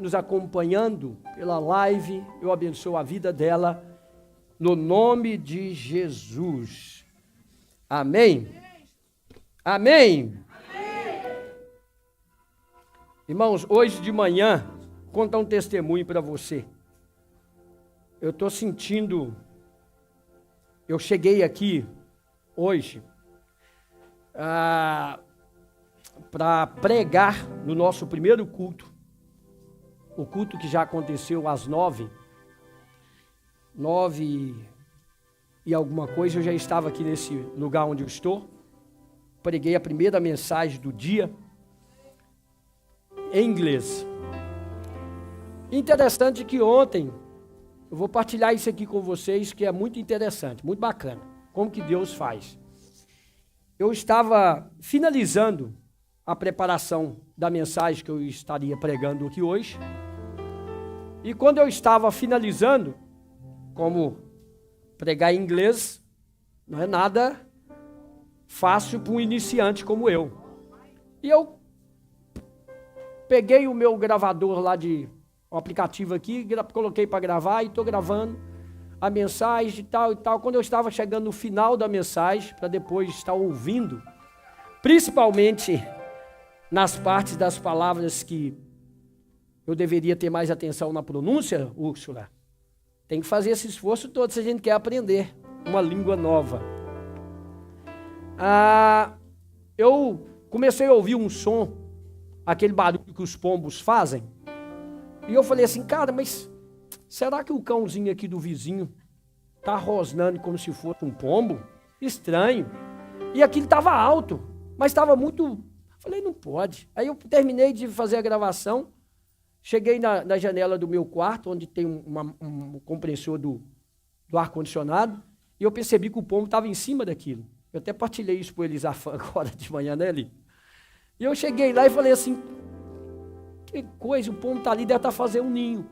nos acompanhando pela live, eu abençoo a vida dela, no nome de Jesus. Amém? Amém? Irmãos, hoje de manhã, vou contar um testemunho para você. Eu estou sentindo, eu cheguei aqui hoje para pregar no nosso primeiro culto, o culto que já aconteceu às 9 e alguma coisa, eu já estava aqui nesse lugar onde eu estou, preguei a primeira mensagem do dia, em inglês. Interessante que ontem, eu vou partilhar isso aqui com vocês, que é muito interessante, muito bacana, como que Deus faz. Eu estava finalizando a preparação da mensagem que eu estaria pregando aqui hoje, e quando eu estava finalizando, como pregar em inglês não é nada fácil para um iniciante como eu, e eu peguei o meu gravador lá um aplicativo aqui, coloquei para gravar e estou gravando a mensagem e tal e tal. Quando eu estava chegando no final da mensagem, para depois estar ouvindo, principalmente nas partes das palavras que eu deveria ter mais atenção na pronúncia, Úrsula, tem que fazer esse esforço todo se a gente quer aprender uma língua nova. Eu comecei a ouvir um som, aquele barulho que os pombos fazem, e eu falei assim, cara, mas será que o cãozinho aqui do vizinho tá rosnando como se fosse um pombo? Estranho. E aquilo estava alto, mas estava muito... Falei, não pode. Aí eu terminei de fazer a gravação, cheguei na janela do meu quarto, onde tem um compressor do ar-condicionado, e eu percebi que o pombo estava em cima daquilo. Eu até partilhei isso com o Elisafã agora de manhã, né, Eli? E eu cheguei lá e falei assim, que coisa, o pombo está ali, deve estar fazendo um ninho.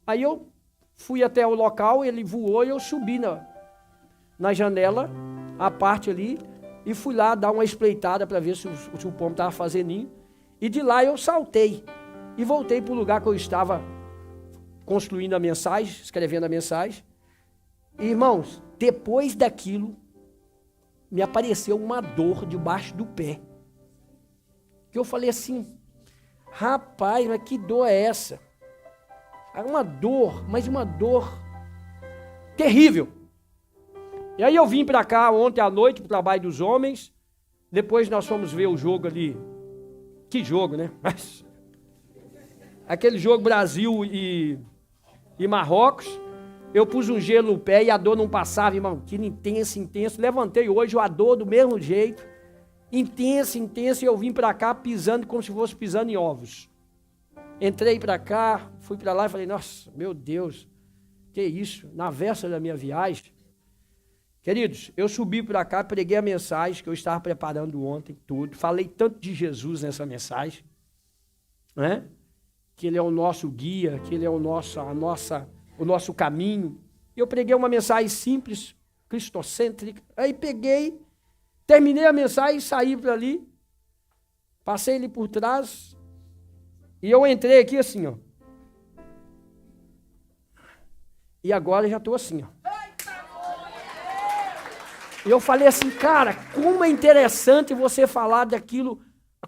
Aí eu fui até o local, ele voou e eu subi na janela, a parte ali, e fui lá dar uma espreitada para ver se o pombo estava fazendo ninho. E de lá eu saltei e voltei para o lugar que eu estava construindo a mensagem, escrevendo a mensagem. E, irmãos, depois daquilo, me apareceu uma dor debaixo do pé. Que eu falei assim, rapaz, mas que dor é essa? Uma dor, mas uma dor terrível. E aí eu vim para cá ontem à noite para o trabalho dos homens, depois nós fomos ver o jogo ali, que jogo, né? Mas, aquele jogo Brasil e Marrocos, eu pus um gelo no pé e a dor não passava, irmão, que intenso, levantei hoje, a dor do mesmo jeito, intenso, e eu vim para cá pisando como se fosse pisando em ovos. Entrei para cá, fui para lá e falei, nossa, meu Deus, que isso, na véspera da minha viagem. Queridos, eu subi para cá, preguei a mensagem que eu estava preparando ontem, tudo, falei tanto de Jesus nessa mensagem, né? Que Ele é o nosso guia, que Ele é o nosso caminho. Eu preguei uma mensagem simples, cristocêntrica, aí peguei, terminei a mensagem, saí para ali, passei ali por trás, e eu entrei aqui assim, ó. E agora já estou assim, ó. E eu falei assim, cara, como é interessante você falar daquilo,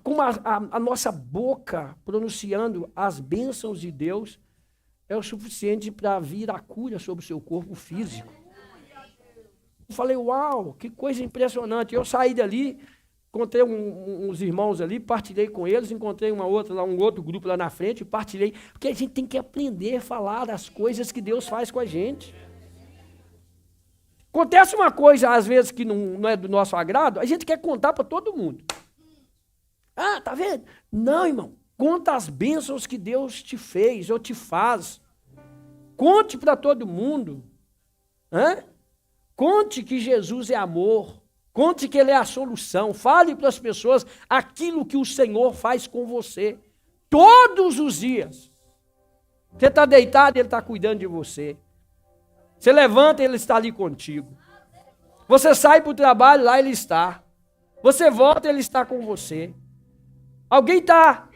como a nossa boca pronunciando as bênçãos de Deus é o suficiente para vir a cura sobre o seu corpo físico. Eu falei, uau, que coisa impressionante. Eu saí dali, encontrei uns irmãos ali, partilhei com eles, encontrei um outro grupo lá na frente, partilhei, porque a gente tem que aprender a falar das coisas que Deus faz com a gente. Acontece uma coisa, às vezes, que não é do nosso agrado, a gente quer contar para todo mundo. Ah, tá vendo? Não, irmão, conta as bênçãos que Deus te fez ou te faz. Conte para todo mundo. Conte que Jesus é amor. Conte que Ele é a solução. Fale para as pessoas aquilo que o Senhor faz com você. Todos os dias. Você está deitado, Ele está cuidando de você. Você levanta, Ele está ali contigo. Você sai para o trabalho, lá Ele está. Você volta, Ele está com você. Alguém está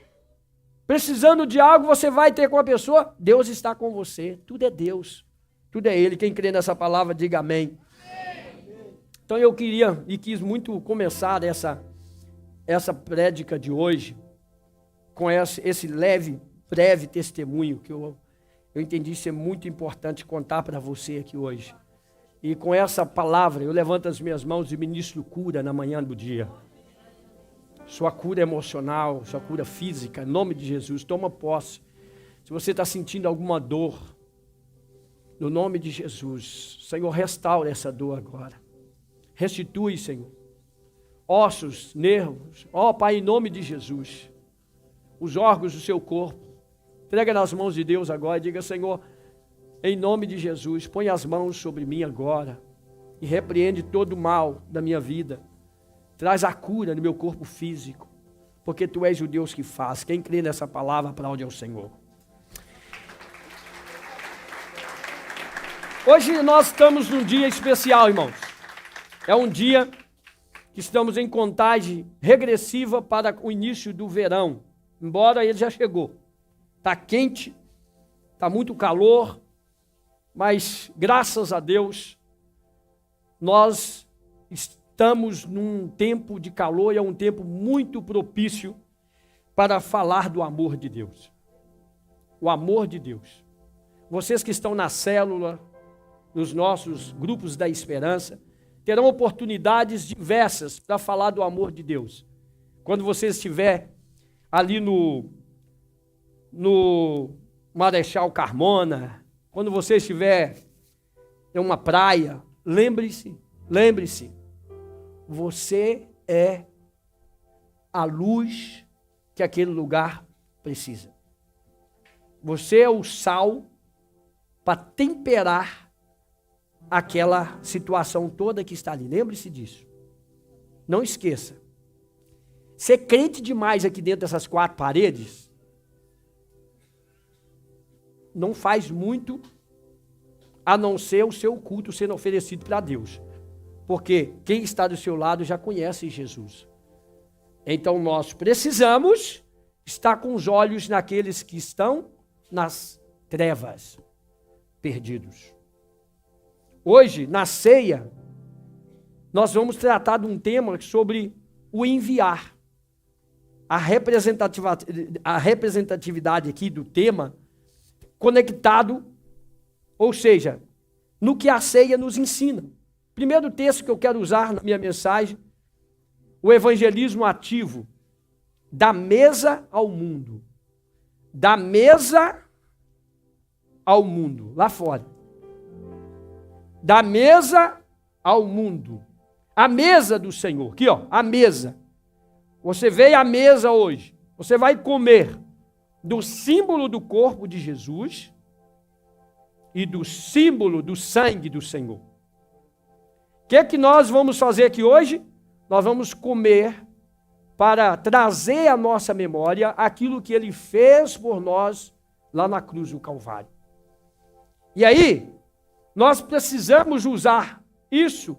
Precisando de algo, você vai ter com a pessoa, Deus está com você. Tudo é Deus, tudo é Ele. Quem crê nessa palavra, diga amém. Então eu queria e quis muito começar essa prédica de hoje com esse breve testemunho que eu entendi ser muito importante contar para você aqui hoje. E com essa palavra, eu levanto as minhas mãos e ministro cura na manhã do dia. Sua cura emocional, sua cura física, em nome de Jesus, toma posse. Se você está sentindo alguma dor, no nome de Jesus, Senhor, restaura essa dor agora. Restitui, Senhor. Ossos, nervos, ó Pai, em nome de Jesus. Os órgãos do seu corpo. Entrega nas mãos de Deus agora e diga, Senhor, em nome de Jesus, põe as mãos sobre mim agora e repreende todo o mal da minha vida. Traz a cura no meu corpo físico, porque Tu és o Deus que faz. Quem crê nessa palavra, aplaude ao Senhor. Hoje nós estamos num dia especial, irmãos. É um dia que estamos em contagem regressiva para o início do verão, embora ele já chegou. Está quente, está muito calor, mas graças a Deus nós estamos num tempo de calor e é um tempo muito propício para falar do amor de Deus. O amor de Deus. Vocês que estão na célula, nos nossos grupos da esperança, terão oportunidades diversas para falar do amor de Deus. Quando você estiver ali no Marechal Carmona, quando você estiver em uma praia, lembre-se, você é a luz que aquele lugar precisa. Você é o sal para temperar aquela situação toda que está ali. Lembre-se disso. Não esqueça. Ser crente demais aqui dentro dessas quatro paredes não faz muito a não ser o seu culto sendo oferecido para Deus. Porque quem está do seu lado já conhece Jesus. Então nós precisamos estar com os olhos naqueles que estão nas trevas, perdidos. Hoje, na ceia, nós vamos tratar de um tema sobre o enviar. A representatividade aqui do tema conectado, ou seja, no que a ceia nos ensina. Primeiro texto que eu quero usar na minha mensagem, o evangelismo ativo, da mesa ao mundo. Da mesa ao mundo, lá fora. Da mesa ao mundo. A mesa do Senhor, aqui ó, a mesa. Você veio à mesa hoje, você vai comer do símbolo do corpo de Jesus e do símbolo do sangue do Senhor. O que é que nós vamos fazer aqui hoje? Nós vamos comer para trazer à nossa memória aquilo que Ele fez por nós lá na cruz do Calvário. E aí, nós precisamos usar isso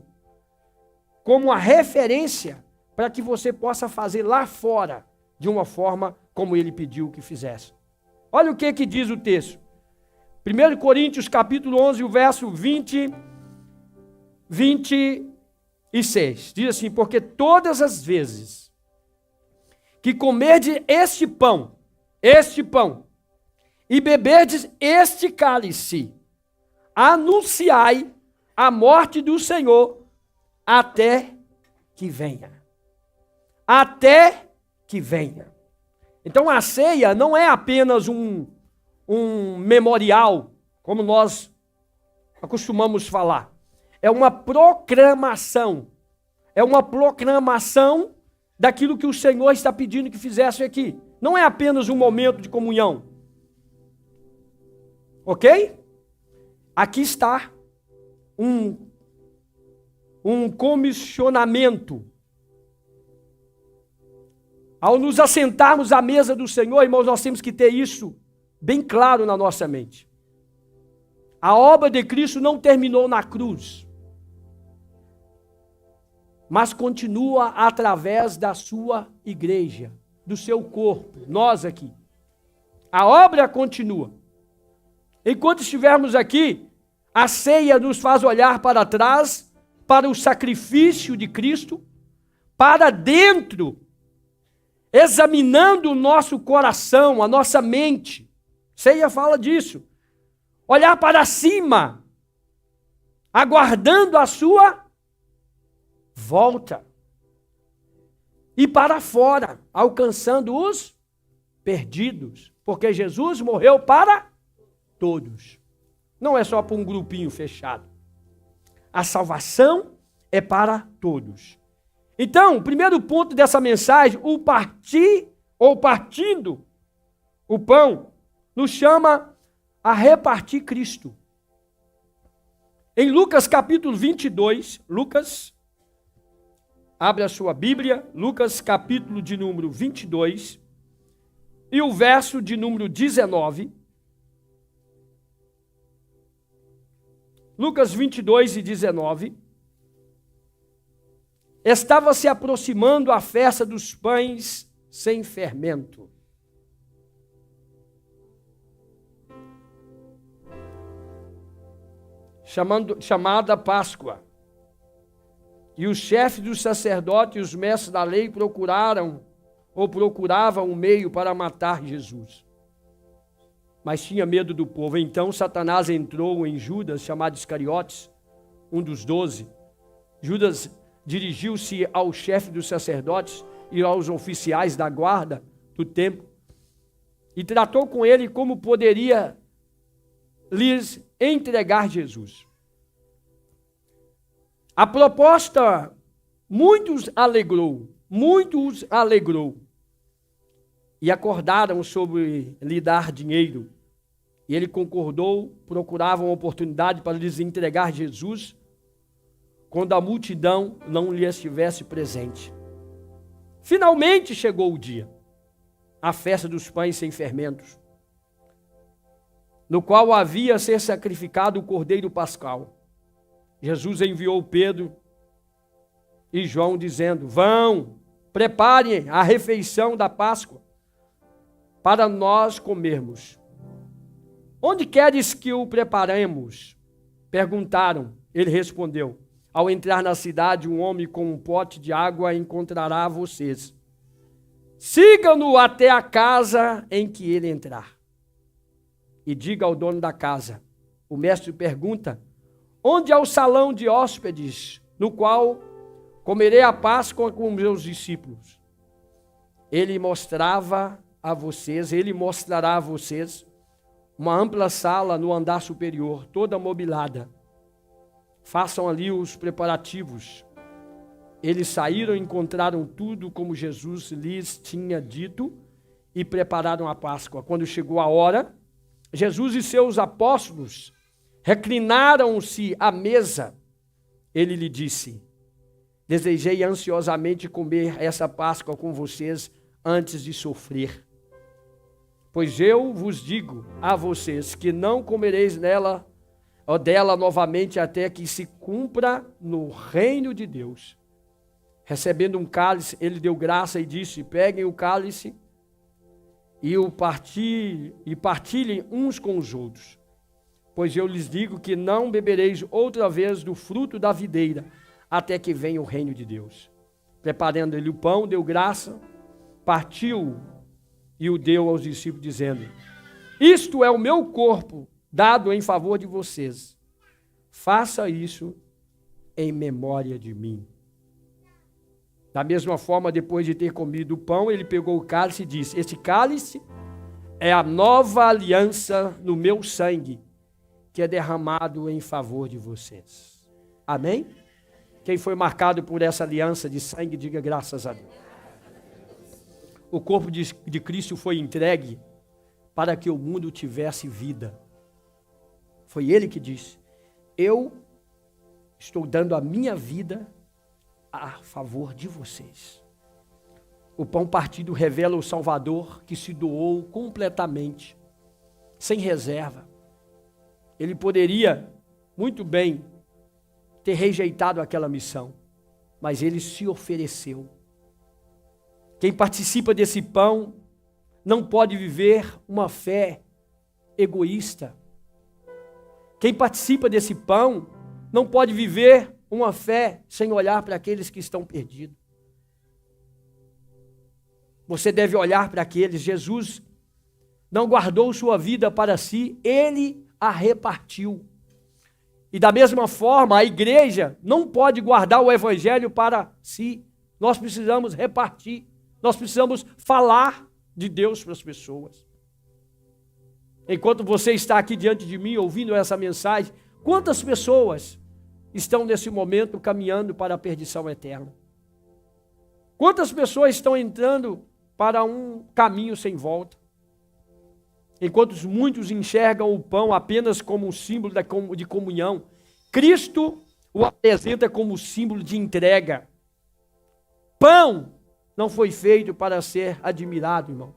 como uma referência para que você possa fazer lá fora de uma forma como Ele pediu que fizesse. Olha o que diz o texto. 1 Coríntios capítulo 11, o verso 26. Diz assim, porque todas as vezes que comerdes este pão, e beberdes este cálice, anunciai a morte do Senhor até que venha. Até que venha. Então a ceia não é apenas um memorial, como nós acostumamos falar. É uma proclamação. É uma proclamação daquilo que o Senhor está pedindo que fizesse aqui. Não é apenas um momento de comunhão. Ok? Aqui está um comissionamento. Ao nos assentarmos à mesa do Senhor, irmãos, nós temos que ter isso bem claro na nossa mente. A obra de Cristo não terminou na cruz, mas continua através da sua igreja, do seu corpo, nós aqui. A obra continua. Enquanto estivermos aqui, a ceia nos faz olhar para trás, para o sacrifício de Cristo, para dentro, examinando o nosso coração, a nossa mente. Ceia fala disso. Olhar para cima, aguardando a sua volta. E para fora, alcançando os perdidos. Porque Jesus morreu para todos. Não é só para um grupinho fechado. A salvação é para todos. Então, o primeiro ponto dessa mensagem, o partir ou partindo o pão, nos chama a repartir Cristo. Em Lucas capítulo 22, Lucas, abre a sua Bíblia, Lucas capítulo de número 22, e o verso de número 19. Lucas 22 e 19. Estava se aproximando a festa dos pães sem fermento. Chamada Páscoa. E os chefes dos sacerdotes e os mestres da lei procuravam um meio para matar Jesus. Mas tinha medo do povo. Então Satanás entrou em Judas, chamado Iscariotes, um dos 12. Judas dirigiu-se ao chefe dos sacerdotes e aos oficiais da guarda do templo e tratou com ele como poderia lhes entregar Jesus. A proposta muitos alegrou. E acordaram sobre lhe dar dinheiro. E ele concordou, procuravam uma oportunidade para lhes entregar Jesus, quando a multidão não lhe estivesse presente. Finalmente chegou o dia, a festa dos pães sem fermentos, no qual havia a ser sacrificado o cordeiro pascal. Jesus enviou Pedro e João dizendo: vão, preparem a refeição da Páscoa, para nós comermos. Onde queres que o preparemos? Perguntaram. Ele respondeu: ao entrar na cidade, um homem com um pote de água encontrará vocês. Sigam-no até a casa em que ele entrar. E diga ao dono da casa. O mestre pergunta: onde é o salão de hóspedes, no qual comerei a Páscoa com meus discípulos? Ele mostrará a vocês uma ampla sala no andar superior, toda mobilada. Façam ali os preparativos. Eles saíram e encontraram tudo como Jesus lhes tinha dito e prepararam a Páscoa. Quando chegou a hora, Jesus e seus apóstolos reclinaram-se à mesa. Ele lhe disse: desejei ansiosamente comer essa Páscoa com vocês antes de sofrer. Pois eu vos digo a vocês que não comereis dela novamente até que se cumpra no reino de Deus. Recebendo um cálice, ele deu graça e disse: peguem o cálice e partilhem uns com os outros. Pois eu lhes digo que não bebereis outra vez do fruto da videira, até que venha o reino de Deus. Preparando ele o pão, deu graça, partiu e o deu aos discípulos, dizendo: isto é o meu corpo, dado em favor de vocês. Faça isso em memória de mim. Da mesma forma, depois de ter comido o pão, ele pegou o cálice e disse: este cálice é a nova aliança no meu sangue, que é derramado em favor de vocês. Amém? Quem foi marcado por essa aliança de sangue, diga graças a Deus. O corpo de Cristo foi entregue para que o mundo tivesse vida. Foi ele que disse: eu estou dando a minha vida a favor de vocês. O pão partido revela o Salvador que se doou completamente, sem reserva. Ele poderia muito bem ter rejeitado aquela missão, mas ele se ofereceu. Quem participa desse pão não pode viver uma fé egoísta. Quem participa desse pão não pode viver uma fé sem olhar para aqueles que estão perdidos. Você deve olhar para aqueles. Jesus não guardou sua vida para si, ele a repartiu. E da mesma forma, a igreja não pode guardar o evangelho para si. Nós precisamos repartir. Nós precisamos falar de Deus para as pessoas. Enquanto você está aqui diante de mim, ouvindo essa mensagem, quantas pessoas estão nesse momento caminhando para a perdição eterna? Quantas pessoas estão entrando para um caminho sem volta? Enquanto muitos enxergam o pão apenas como um símbolo de comunhão, Cristo o apresenta como símbolo de entrega. Pão não foi feito para ser admirado, irmãos,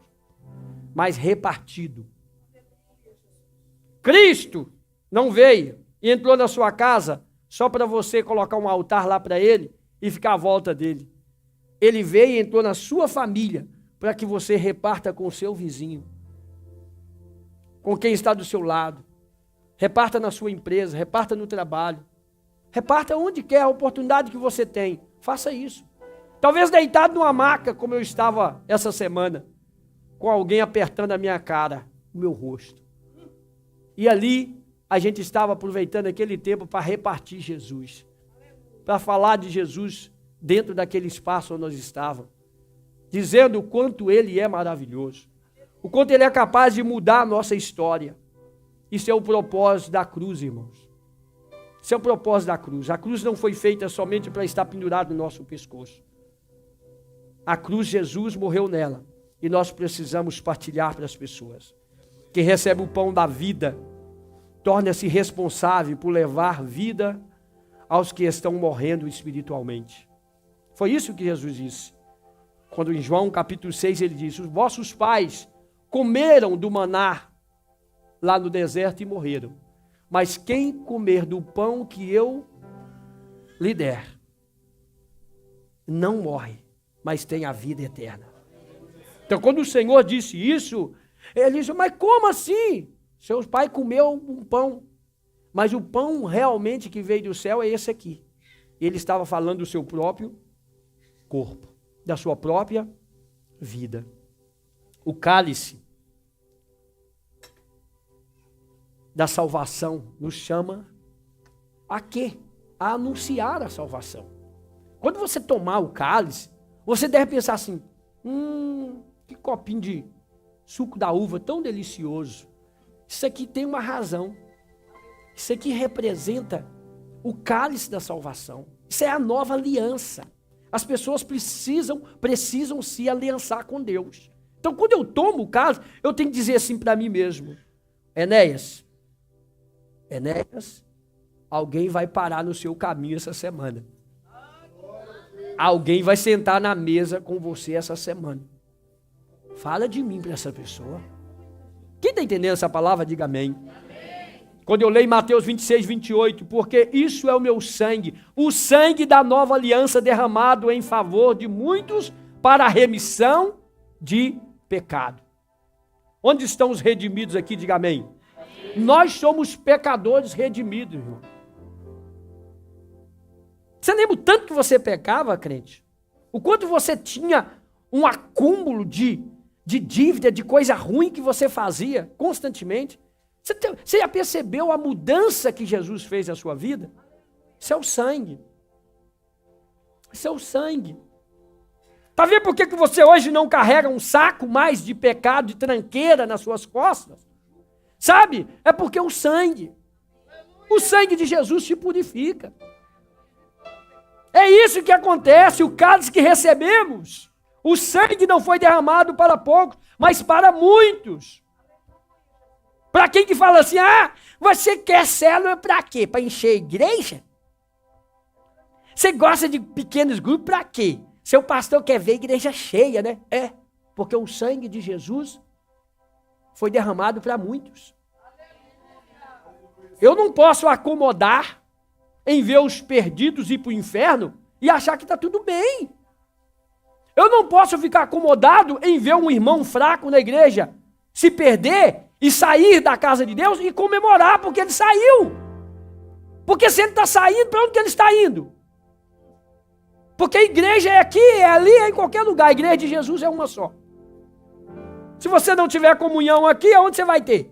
mas repartido. Cristo não veio e entrou na sua casa só para você colocar um altar lá para ele e ficar à volta dele. Ele veio e entrou na sua família para que você reparta com o seu vizinho, com quem está do seu lado. Reparta na sua empresa, reparta no trabalho. Reparta onde quer, a oportunidade que você tem. Faça isso. Talvez deitado numa maca, como eu estava essa semana, com alguém apertando a minha cara, o meu rosto. E ali, a gente estava aproveitando aquele tempo para repartir Jesus. Para falar de Jesus dentro daquele espaço onde nós estávamos. Dizendo o quanto Ele é maravilhoso. O quanto Ele é capaz de mudar a nossa história. Isso é o propósito da cruz, irmãos. Isso é o propósito da cruz. A cruz não foi feita somente para estar pendurado no nosso pescoço. A cruz, Jesus morreu nela. E nós precisamos partilhar para as pessoas. Quem recebe o pão da vida, torna-se responsável por levar vida aos que estão morrendo espiritualmente. Foi isso que Jesus disse. Quando em João capítulo 6 ele disse, os vossos pais comeram do maná lá no deserto e morreram. Mas quem comer do pão que eu lhe der, não morre, mas tem a vida eterna. Então quando o Senhor disse isso, ele disse, mas como assim? Seu pai comeu um pão, mas o pão realmente que veio do céu é esse aqui. Ele estava falando do seu próprio corpo, da sua própria vida. O cálice da salvação nos chama a quê? A anunciar a salvação. Quando você tomar o cálice, você deve pensar assim, que copinho de suco da uva tão delicioso. Isso aqui tem uma razão. Isso aqui representa o cálice da salvação. Isso é a nova aliança. As pessoas precisam se aliançar com Deus. Então, quando eu tomo o cálice, eu tenho que dizer assim para mim mesmo, Enéas, alguém vai parar no seu caminho essa semana. Alguém vai sentar na mesa com você essa semana. Fala de mim para essa pessoa. Quem está entendendo essa palavra, diga amém. Quando eu leio Mateus 26, 28, porque isso é o meu sangue, o sangue da nova aliança derramado em favor de muitos para a remissão de pecado. Onde estão os redimidos aqui, diga amém. Nós somos pecadores redimidos, irmão. Você lembra o tanto que você pecava, crente? O quanto você tinha um acúmulo de dívida, de coisa ruim que você fazia constantemente? Você já percebeu a mudança que Jesus fez na sua vida? Isso é o sangue. Isso é o sangue. Está vendo por que você hoje não carrega um saco mais de pecado, de tranqueira nas suas costas? Sabe? É porque o sangue de Jesus te purifica. É isso que acontece, o cálice que recebemos. O sangue não foi derramado para poucos, mas para muitos. Para quem que fala assim, você quer célula para quê? Para encher a igreja? Você gosta de pequenos grupos para quê? Seu pastor quer ver a igreja cheia, né? É, porque o sangue de Jesus foi derramado para muitos. Eu não posso acomodar em ver os perdidos ir para o inferno e achar que está tudo bem. Eu não posso ficar acomodado em ver um irmão fraco na igreja se perder e sair da casa de Deus e comemorar porque ele saiu. Porque se ele está saindo, para onde que ele está indo? Porque a igreja é aqui, é ali, é em qualquer lugar. A igreja de Jesus é uma só. Se você não tiver comunhão aqui, aonde você vai ter?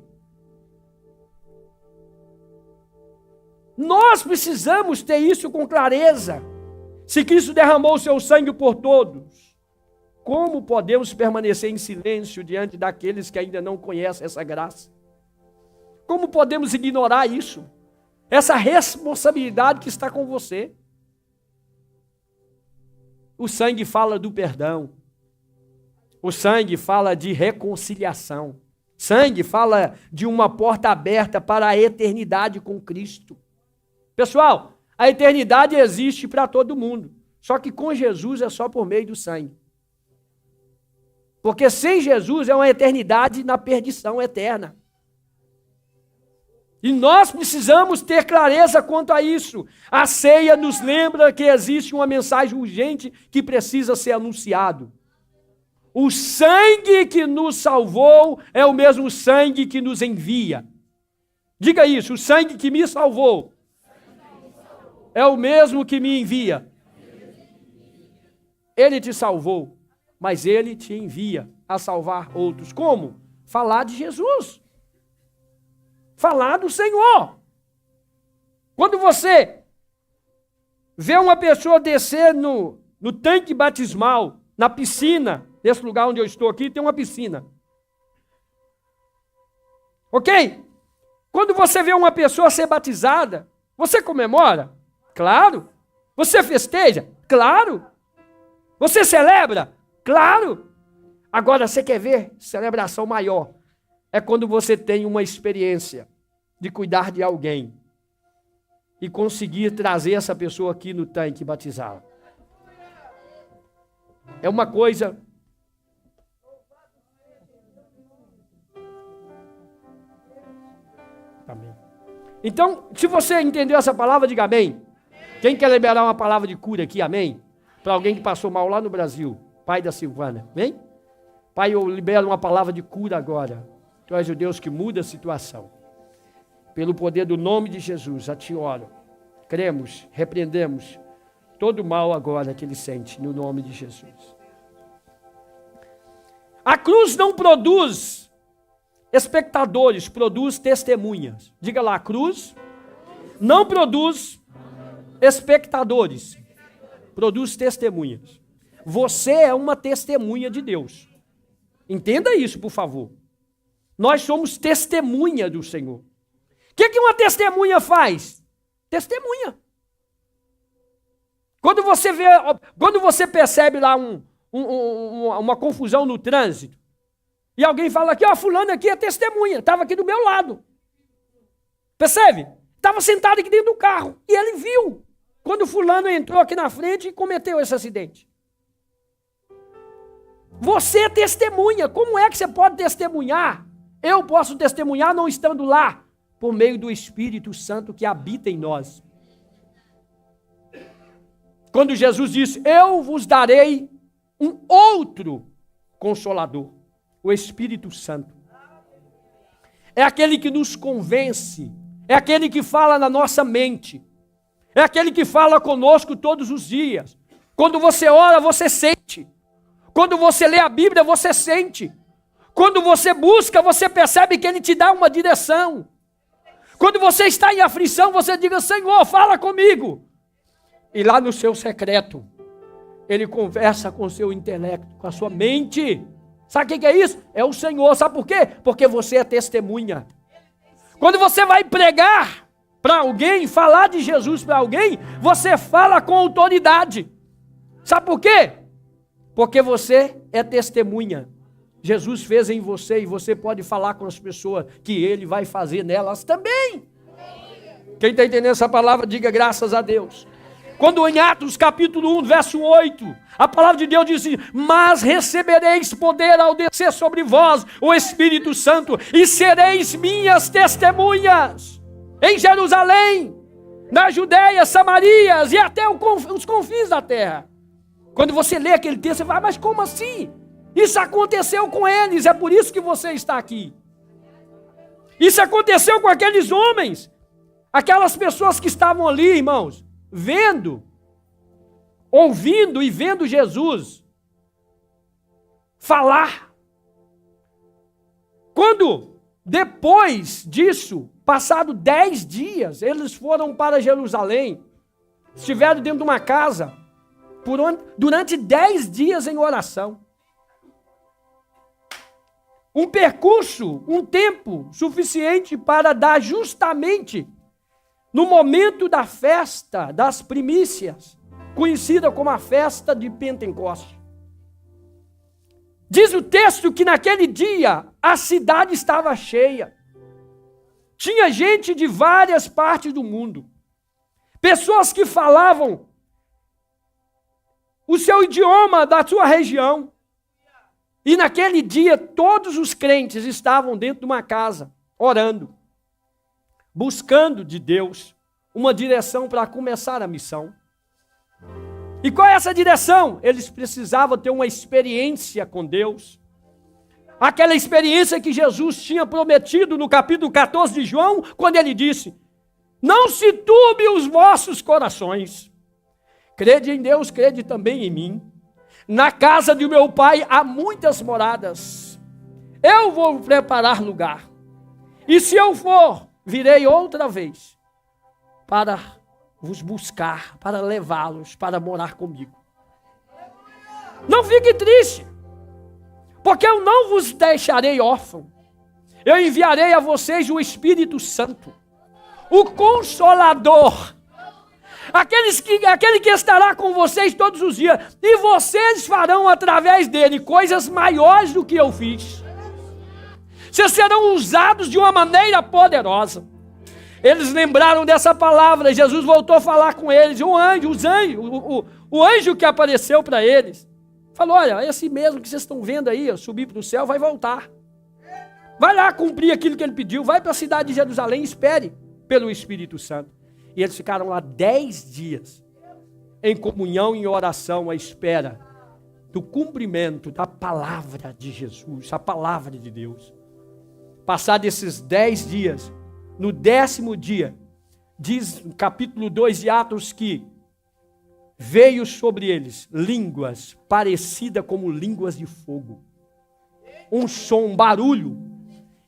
Nós precisamos ter isso com clareza. Se Cristo derramou o seu sangue por todos, como podemos permanecer em silêncio diante daqueles que ainda não conhecem essa graça? Como podemos ignorar isso? Essa responsabilidade que está com você. O sangue fala do perdão. O sangue fala de reconciliação. Sangue fala de uma porta aberta para a eternidade com Cristo. Pessoal, a eternidade existe para todo mundo. Só que com Jesus é só por meio do sangue. Porque sem Jesus é uma eternidade na perdição eterna. E nós precisamos ter clareza quanto a isso. A ceia nos lembra que existe uma mensagem urgente que precisa ser anunciado. O sangue que nos salvou é o mesmo sangue que nos envia. Diga isso, o sangue que me salvou é o mesmo que me envia. Ele te salvou, mas ele te envia a salvar outros. Como? Falar de Jesus. Falar do Senhor. Quando você vê uma pessoa descer no tanque batismal, na piscina, nesse lugar onde eu estou aqui, tem uma piscina. Ok? Quando você vê uma pessoa ser batizada, você comemora? Claro. Você festeja? Claro. Você celebra? Claro. Agora, você quer ver celebração maior? É quando você tem uma experiência de cuidar de alguém e conseguir trazer essa pessoa aqui no tanque e batizá-la. É uma coisa... Amém. Então, se você entendeu essa palavra, diga amém. Quem quer liberar uma palavra de cura aqui, amém? Para alguém que passou mal lá no Brasil, pai da Silvana, amém? Pai, eu libero uma palavra de cura agora. Tu és o Deus que muda a situação. Pelo poder do nome de Jesus, a ti oro. Cremos, repreendemos todo o mal agora que ele sente, no nome de Jesus. A cruz não produz espectadores, produz testemunhas. Diga lá, a cruz não produz espectadores, produz testemunhas. Você é uma testemunha de Deus. Entenda isso, por favor. Nós somos testemunha do Senhor. O que uma testemunha faz? Testemunha. Quando você percebe lá uma confusão no trânsito, e alguém fala aqui, fulano aqui é testemunha, estava aqui do meu lado. Percebe? Estava sentado aqui dentro do carro, e ele viu quando fulano entrou aqui na frente e cometeu esse acidente. Você é testemunha. Como é que você pode testemunhar? Eu posso testemunhar não estando lá, por meio do Espírito Santo que habita em nós. Quando Jesus disse, eu vos darei um outro Consolador, o Espírito Santo. É aquele que nos convence, é aquele que fala na nossa mente, é aquele que fala conosco todos os dias. Quando você ora, você sente. Quando você lê a Bíblia, você sente. Quando você busca, você percebe que ele te dá uma direção. Quando você está em aflição, você diga, Senhor, fala comigo. E lá no seu secreto, ele conversa com o seu intelecto, com a sua mente. Sabe o que é isso? É o Senhor. Sabe por quê? Porque você é testemunha. Quando você vai pregar para alguém, falar de Jesus para alguém, você fala com autoridade. Sabe por quê? Porque você é testemunha. Jesus fez em você e você pode falar com as pessoas que ele vai fazer nelas também. Quem está entendendo essa palavra, diga graças a Deus. Quando em Atos capítulo 1, verso 8, a palavra de Deus diz assim, mas recebereis poder ao descer sobre vós o Espírito Santo e sereis minhas testemunhas em Jerusalém, na Judéia, Samarias e até os confins da terra. Quando você lê aquele texto, você vai, mas como assim? Isso aconteceu com eles, é por isso que você está aqui. Isso aconteceu com aqueles homens, aquelas pessoas que estavam ali, irmãos, vendo, ouvindo e vendo Jesus falar. Quando, depois disso, passado 10 dias, eles foram para Jerusalém, estiveram dentro de uma casa, durante 10 dias em oração. Um percurso, um tempo suficiente para dar justamente no momento da festa das primícias, conhecida como a festa de Pentecostes. Diz o texto que naquele dia a cidade estava cheia. Tinha gente de várias partes do mundo. Pessoas que falavam o seu idioma da sua região. E naquele dia todos os crentes estavam dentro de uma casa, orando, buscando de Deus uma direção para começar a missão. E qual é essa direção? Eles precisavam ter uma experiência com Deus. Aquela experiência que Jesus tinha prometido no capítulo 14 de João, quando ele disse: não se turbe os vossos corações. Crede em Deus, crede também em mim. Na casa de meu pai há muitas moradas. Eu vou preparar lugar. E se eu for, virei outra vez para vos buscar, para levá-los, para morar comigo. Não fique triste, porque eu não vos deixarei órfão. Eu enviarei a vocês o Espírito Santo, o Consolador, aquele que estará com vocês todos os dias, e vocês farão através dele coisas maiores do que eu fiz. Vocês serão usados de uma maneira poderosa. Eles lembraram dessa palavra, Jesus voltou a falar com eles, o anjo que apareceu para eles, falou: olha, esse mesmo que vocês estão vendo aí, subir para o céu, vai voltar. Vai lá cumprir aquilo que ele pediu, vai para a cidade de Jerusalém, espere pelo Espírito Santo. E eles ficaram lá 10 dias, em comunhão e em oração, à espera do cumprimento da palavra de Jesus, a palavra de Deus. Passados esses 10 dias, no 10º dia, diz no capítulo 2 de Atos que veio sobre eles línguas parecidas como línguas de fogo. Um som, um barulho,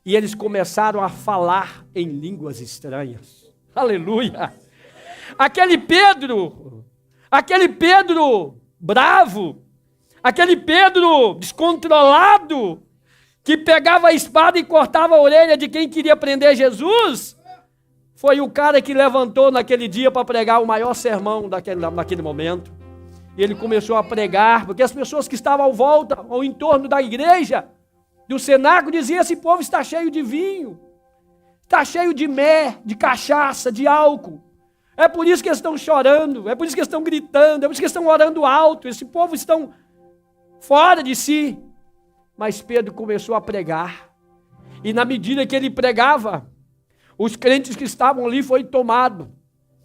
e eles começaram a falar em línguas estranhas. Aleluia! Aquele Pedro bravo, aquele Pedro descontrolado, que pegava a espada e cortava a orelha de quem queria prender Jesus, foi o cara que levantou naquele dia para pregar o maior sermão naquele momento. E ele começou a pregar, porque as pessoas que estavam ao entorno da igreja, do cenáculo, diziam: esse povo está cheio de vinho, está cheio de de cachaça, de álcool. É por isso que eles estão chorando, é por isso que eles estão gritando, é por isso que eles estão orando alto. Esse povo estão fora de si. Mas Pedro começou a pregar. E na medida que ele pregava, os crentes que estavam ali foram tomados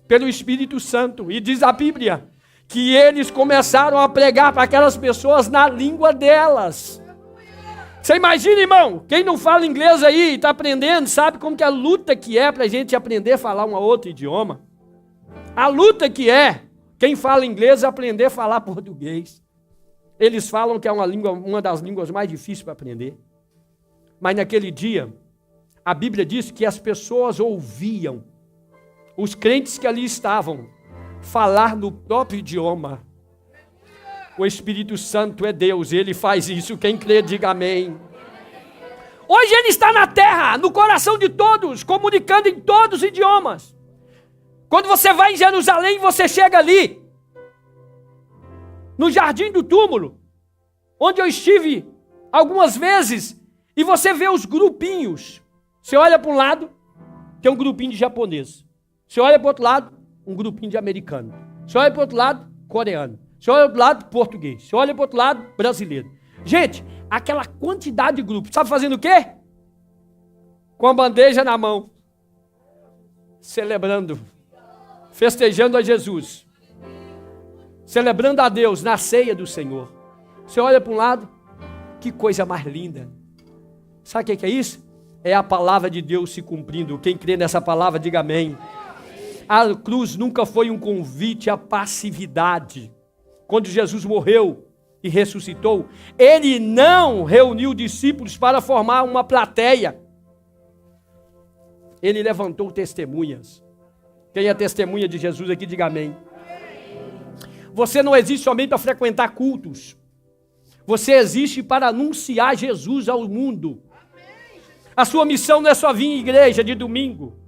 pelo Espírito Santo. E diz a Bíblia que eles começaram a pregar para aquelas pessoas na língua delas. Você imagina, irmão, quem não fala inglês aí e está aprendendo, sabe como que a luta que é para a gente aprender a falar um outro idioma? A luta que é, quem fala inglês aprender a falar português. Eles falam que é uma das línguas mais difíceis para aprender. Mas naquele dia, a Bíblia diz que as pessoas ouviam os crentes que ali estavam falar no próprio idioma. O Espírito Santo é Deus, ele faz isso. Quem crê, diga amém. Hoje ele está na terra, no coração de todos, comunicando em todos os idiomas. Quando você vai em Jerusalém, você chega ali, no jardim do túmulo, onde eu estive algumas vezes, e você vê os grupinhos. Você olha para um lado, tem um grupinho de japonês. Você olha para o outro lado, um grupinho de americano. Você olha para o outro lado, coreano. Você olha para o outro lado, português. Você olha para o outro lado, brasileiro. Gente, aquela quantidade de grupos, sabe fazendo o quê? Com a bandeja na mão, celebrando, festejando a Jesus. celebrando a Deus na ceia do Senhor. Você olha para um lado, que coisa mais linda. Sabe o que é isso? É a palavra de Deus se cumprindo. Quem crê nessa palavra, diga amém. A cruz nunca foi um convite à passividade. Quando Jesus morreu e ressuscitou, ele não reuniu discípulos para formar uma plateia. Ele levantou testemunhas. Quem é testemunha de Jesus aqui, diga amém. Você não existe somente para frequentar cultos. Você existe para anunciar Jesus ao mundo. A sua missão não é só vir em igreja de domingo.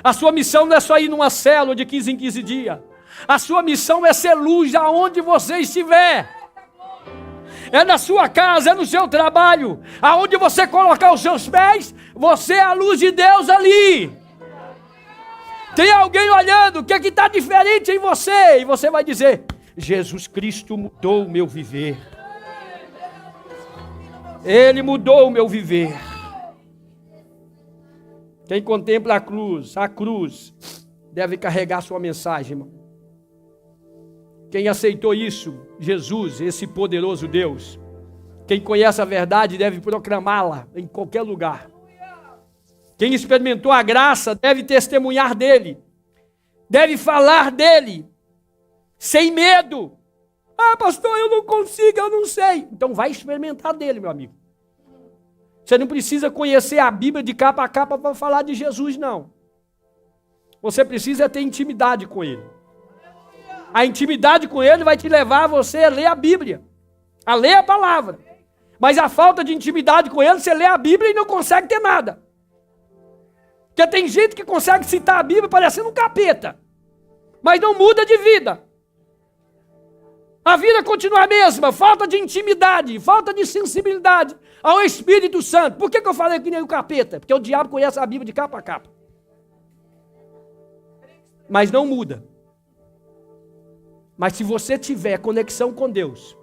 A sua missão não é só ir numa célula de 15 em 15 dias. A sua missão é ser luz aonde você estiver. É na sua casa, é no seu trabalho. Aonde você colocar os seus pés, você é a luz de Deus ali. Tem alguém olhando, o que é que está diferente em você? E você vai dizer, Jesus Cristo mudou o meu viver. Ele mudou o meu viver. Quem contempla a cruz deve carregar sua mensagem, irmão. Quem aceitou isso, Jesus, esse poderoso Deus, quem conhece a verdade deve proclamá-la em qualquer lugar. Quem experimentou a graça deve testemunhar dele, deve falar dele, sem medo. Ah, pastor, eu não consigo, eu não sei. Então vai experimentar dele, meu amigo. Você não precisa conhecer a Bíblia de capa a capa para falar de Jesus, não. Você precisa ter intimidade com ele. A intimidade com ele vai te levar a você a ler a Bíblia, a ler a palavra. Mas a falta de intimidade com ele, você lê a Bíblia e não consegue ter nada. Porque tem gente que consegue citar a Bíblia parecendo um capeta, mas não muda de vida. A vida continua a mesma, falta de intimidade, falta de sensibilidade ao Espírito Santo. Por que eu falei que nem o capeta? Porque o diabo conhece a Bíblia de capa a capa. Mas não muda. Mas se você tiver conexão com Deus,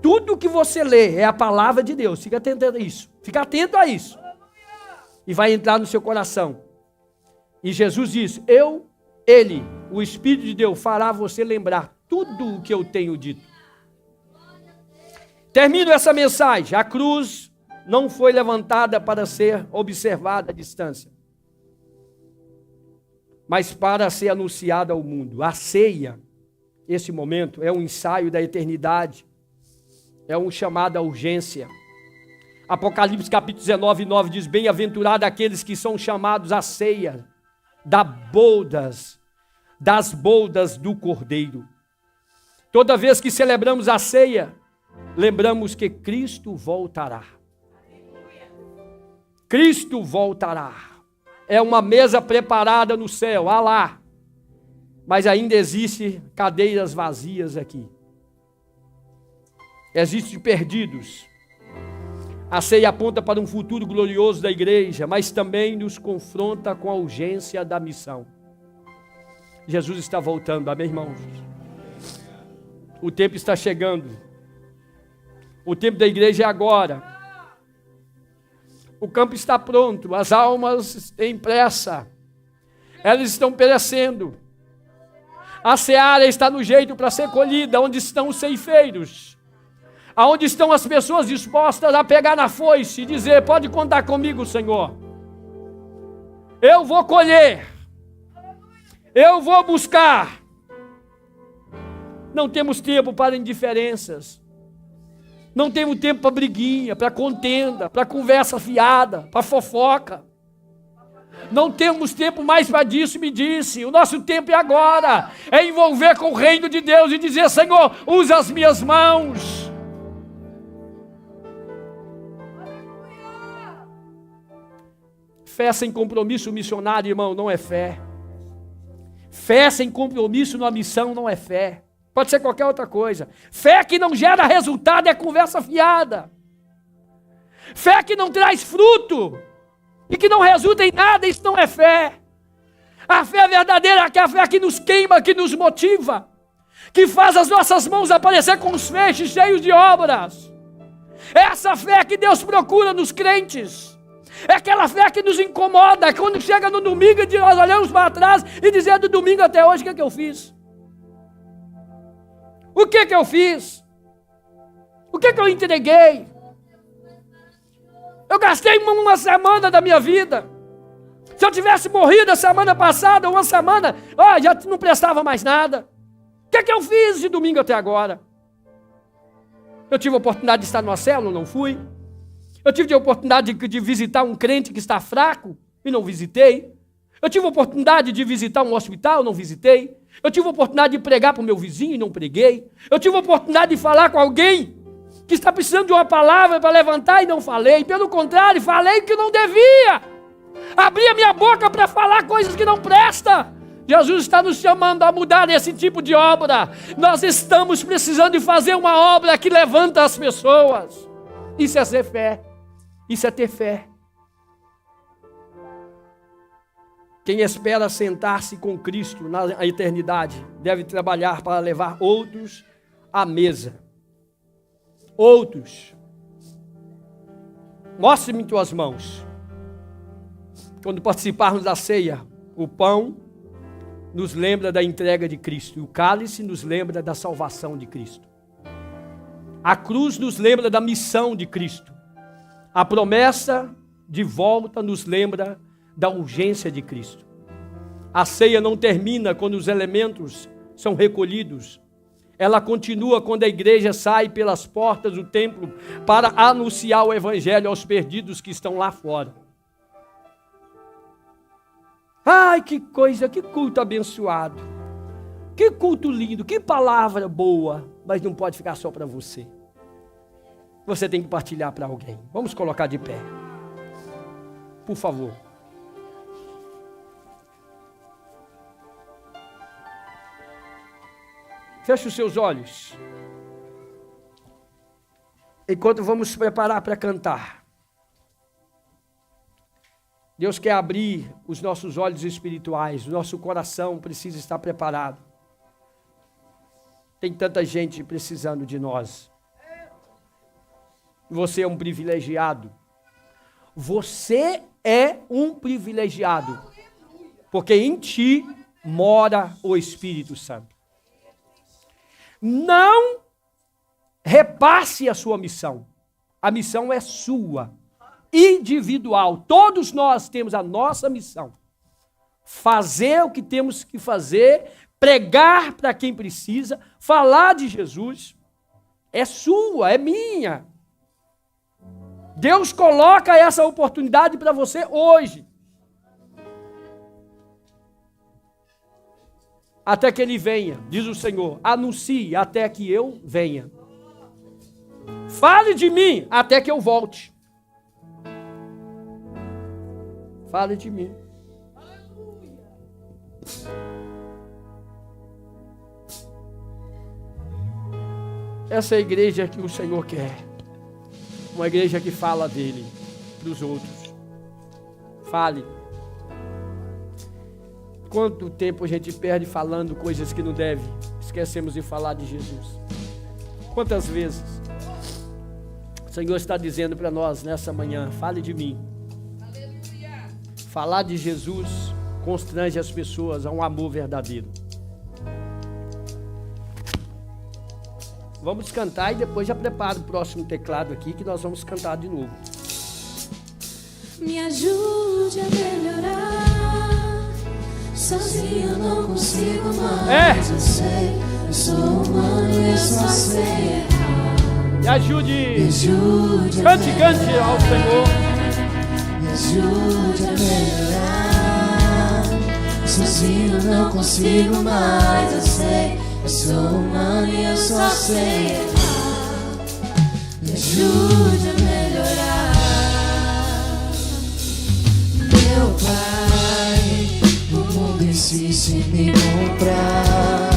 tudo que você lê é a palavra de Deus. Fica atento a isso. Fica atento a isso. E vai entrar no seu coração. E Jesus diz, ele, o Espírito de Deus, fará você lembrar tudo o que eu tenho dito. Termino essa mensagem. A cruz não foi levantada para ser observada à distância, mas para ser anunciada ao mundo. A ceia, esse momento, é um ensaio da eternidade, é um chamado à urgência. Apocalipse capítulo 19, 9 diz, bem-aventurado aqueles que são chamados à ceia das bodas do Cordeiro. Toda vez que celebramos a ceia, lembramos que Cristo voltará. Cristo voltará. É uma mesa preparada no céu, lá. Mas ainda existem cadeiras vazias aqui. Existem perdidos. A ceia aponta para um futuro glorioso da igreja, mas também nos confronta com a urgência da missão. Jesus está voltando, amém, irmãos? O tempo está chegando. O tempo da igreja é agora. O campo está pronto, as almas têm pressa. Elas estão perecendo. A seara está no jeito para ser colhida, onde estão os ceifeiros. Aonde estão as pessoas dispostas a pegar na foice e dizer, pode contar comigo, Senhor. Eu vou colher. Eu vou buscar. Não temos tempo para indiferenças. Não temos tempo para briguinha, para contenda, para conversa fiada, para fofoca. Não temos tempo mais para disso, me disse. O nosso tempo é agora. É envolver com o reino de Deus e dizer, Senhor, usa as minhas mãos. Fé sem compromisso missionário, irmão, não é fé. Fé sem compromisso na missão não é fé. Pode ser qualquer outra coisa. Fé que não gera resultado é conversa fiada. Fé que não traz fruto e que não resulta em nada, isso não é fé. A fé verdadeira é a fé que nos queima, que nos motiva, que faz as nossas mãos aparecer com os feixes cheios de obras. É essa fé que Deus procura nos crentes. É aquela fé que nos incomoda, quando chega no domingo e nós olhamos para trás e dizemos do domingo até hoje, o que é que eu fiz? O que eu fiz? O que eu entreguei? Eu gastei uma semana da minha vida. Se eu tivesse morrido a semana passada, uma semana, já não prestava mais nada. O que eu fiz de domingo até agora? Eu tive a oportunidade de estar numa célula, não fui. Eu tive a oportunidade de visitar um crente que está fraco e não visitei. Eu tive a oportunidade de visitar um hospital, não visitei. Eu tive a oportunidade de pregar para o meu vizinho e não preguei. Eu tive a oportunidade de falar com alguém que está precisando de uma palavra para levantar e não falei. Pelo contrário, falei que não devia. Abri a minha boca para falar coisas que não prestam. Jesus está nos chamando a mudar esse tipo de obra. Nós estamos precisando de fazer uma obra que levanta as pessoas. Isso é ser fé. Isso é ter fé. Quem espera sentar-se com Cristo na eternidade deve trabalhar para levar outros à mesa. Outros. Mostre-me tuas mãos. Quando participarmos da ceia, o pão nos lembra da entrega de Cristo e o cálice nos lembra da salvação de Cristo. A cruz nos lembra da missão de Cristo. A promessa de volta nos lembra da urgência de Cristo. A ceia não termina quando os elementos são recolhidos. Ela continua quando a igreja sai pelas portas do templo para anunciar o evangelho aos perdidos que estão lá fora. Ai, que coisa, que culto abençoado. Que culto lindo, que palavra boa. Mas não pode ficar só para você. Você tem que partilhar para alguém. Vamos colocar de pé. Por favor. Feche os seus olhos. Enquanto vamos nos preparar para cantar. Deus quer abrir os nossos olhos espirituais. O nosso coração precisa estar preparado. Tem tanta gente precisando de nós. Você é um privilegiado. Você é um privilegiado. Porque em ti mora o Espírito Santo. Não repasse a sua missão. A missão é sua, individual. Todos nós temos a nossa missão. Fazer o que temos que fazer, pregar para quem precisa, falar de Jesus. É sua, é minha. Deus coloca essa oportunidade para você hoje. Até que ele venha, diz o Senhor, anuncie até que eu venha. Fale de mim até que eu volte. Fale de mim. Essa é a igreja que o Senhor quer. Uma igreja que fala dele para os outros. Fale. Quanto tempo a gente perde falando coisas que não deve? Esquecemos de falar de Jesus. Quantas vezes? O Senhor está dizendo para nós nessa manhã, fale de mim. Aleluia. Falar de Jesus constrange as pessoas a um amor verdadeiro. Vamos cantar e depois já prepara o próximo teclado aqui que nós vamos cantar de novo. Me ajude a melhorar. Sozinho eu não consigo mais. Eu sei, eu sou humano e eu só sei errar. Me ajude. Me ajude cante ao Senhor. Me ajude a melhorar. Sozinho eu não consigo mais. Eu sei, eu sou humano e eu só sei errar. Me ajude a melhorar. Meu Pai, o mundo insiste em me comprar,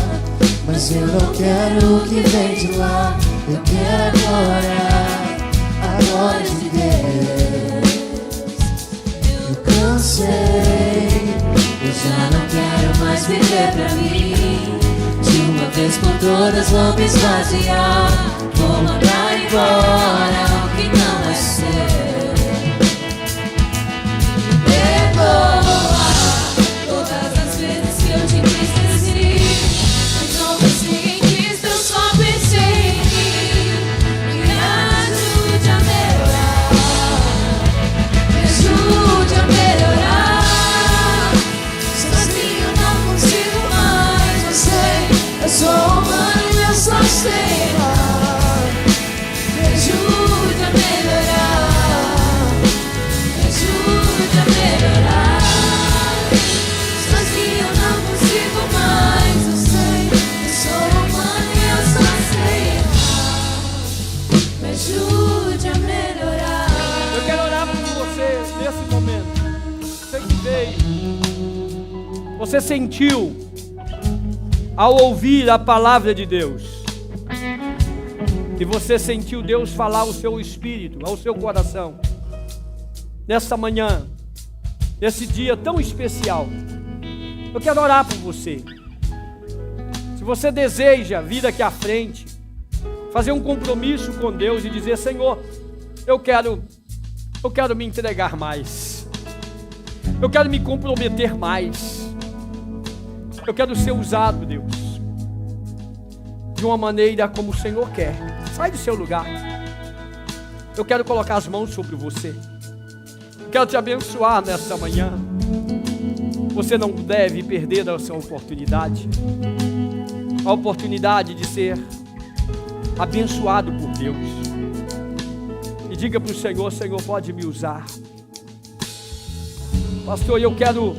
mas eu não quero o que vem de lá. Eu quero agora, a glória de Deus. Eu cansei, eu já não quero mais viver pra mim. De uma vez por todas vou me esvaziar. Vou mandar embora o que não é seu. Perdoa todas as vezes que eu te entristeci. Mas não consigo em Cristo, eu só cheio. Você sentiu, ao ouvir a palavra de Deus, e você sentiu Deus falar ao seu espírito, ao seu coração, nessa manhã, nesse dia tão especial. Eu quero orar por você. Se você deseja vir aqui à frente, fazer um compromisso com Deus e dizer: Senhor, eu quero me entregar mais, eu quero me comprometer mais, eu quero ser usado, Deus, de uma maneira como o Senhor quer. Sai do seu lugar. Eu quero colocar as mãos sobre você. Eu quero te abençoar nessa manhã. Você não deve perder essa oportunidade. A oportunidade de ser abençoado por Deus. E diga para o Senhor: Senhor, pode me usar. Pastor, eu quero